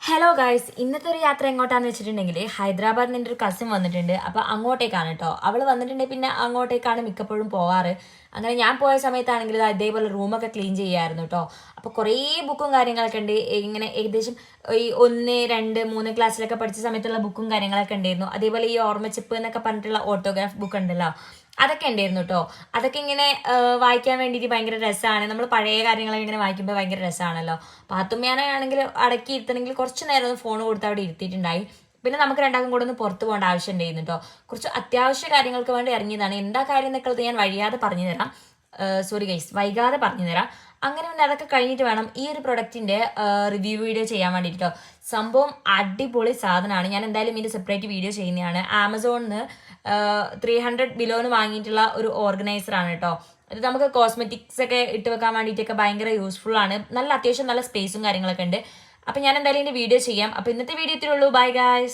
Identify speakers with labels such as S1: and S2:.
S1: Hello guys, ഇന്നത്തെ ഒരു യാത്ര എങ്ങോട്ടാന്ന് വെച്ചിട്ടുണ്ടെങ്കിൽ ഹൈദരാബാദിൽ നിന്ന് എൻ്റെ ഒരു കസിൻ വന്നിട്ടുണ്ട്. അപ്പോൾ അങ്ങോട്ടേക്കാണ് കേട്ടോ. അവൾ വന്നിട്ടുണ്ടെങ്കിൽ പിന്നെ അങ്ങോട്ടേക്കാണ് മിക്കപ്പോഴും പോവാറ്. അങ്ങനെ ഞാൻ പോയ സമയത്താണെങ്കിൽ ഇതേപോലെ റൂമൊക്കെ ക്ലീൻ ചെയ്യായിരുന്നു കേട്ടോ. അപ്പോൾ കുറേ ബുക്കും കാര്യങ്ങളൊക്കെ ഉണ്ട്. ഇങ്ങനെ ഏകദേശം ഈ 1, 2, 3 ക്ലാസ്സിലൊക്കെ പഠിച്ച സമയത്തുള്ള ബുക്കും കാര്യങ്ങളൊക്കെ ഉണ്ടായിരുന്നു. അതേപോലെ ഈ ഓർമ്മച്ചിപ്പ് എന്നൊക്കെ പറഞ്ഞിട്ടുള്ള ഓട്ടോഗ്രാഫ് ബുക്ക് ഉണ്ടല്ലോ, അതൊക്കെ ഉണ്ടായിരുന്നു കേട്ടോ. അതൊക്കെ ഇങ്ങനെ വായിക്കാൻ വേണ്ടിയിട്ട് ഭയങ്കര രസമാണ്. നമ്മൾ പഴയ കാര്യങ്ങളൊക്കെ ഇങ്ങനെ വായിക്കുമ്പോൾ ഭയങ്കര രസമാണല്ലോ. പാത്തുമ്മയാനാണെങ്കിൽ അടക്കി ഇരുത്തണമെങ്കിൽ കുറച്ച് നേരം ഒന്ന് ഫോൺ കൊടുത്ത് അവിടെ ഇരുത്തിയിട്ടുണ്ടായി. പിന്നെ നമുക്ക് രണ്ടാൾക്കും കൂടെ ഒന്ന് പുറത്ത് പോകേണ്ട ആവശ്യം ഉണ്ടായിരുന്നു കേട്ടോ. കുറച്ച് അത്യാവശ്യ കാര്യങ്ങൾക്ക് വേണ്ടി ഇറങ്ങിയതാണ്. എന്താ കാര്യം എന്നൊക്കെ ഞാൻ വഴിയാതെ പറഞ്ഞു തരാം. സോറി ഗൈസ്, വൈകാതെ പറഞ്ഞു തരാം. അങ്ങനെ പിന്നെ അതൊക്കെ കഴിഞ്ഞിട്ട് വേണം ഈ ഒരു പ്രൊഡക്റ്റിന്റെ റിവ്യൂ വീഡിയോ ചെയ്യാൻ വേണ്ടിയിട്ടോ. സംഭവം അടിപൊളി സാധനമാണ്. ഞാൻ എന്തായാലും ഇതിന്റെ സെപ്പറേറ്റ് വീഡിയോ ചെയ്യുന്നതാണ്. ആമസോണിന്ന് 300 ബിലോന് വാങ്ങിയിട്ടുള്ള ഒരു ഓർഗനൈസർ ആണ് കേട്ടോ. ഇത് നമുക്ക് കോസ്മെറ്റിക്സ് ഒക്കെ ഇട്ട് വെക്കാൻ വേണ്ടിയിട്ടൊക്കെ ഭയങ്കര യൂസ്ഫുൾ ആണ്. അത്യാവശ്യം നല്ല സ്പേസും കാര്യങ്ങളൊക്കെ ഉണ്ട്. അപ്പൊ ഞാൻ എന്തായാലും ഇതിന്റെ വീഡിയോ ചെയ്യാം. അപ്പൊ ഇന്നത്തെ വീഡിയോ ഇത്രയുള്ളൂ. Bye guys.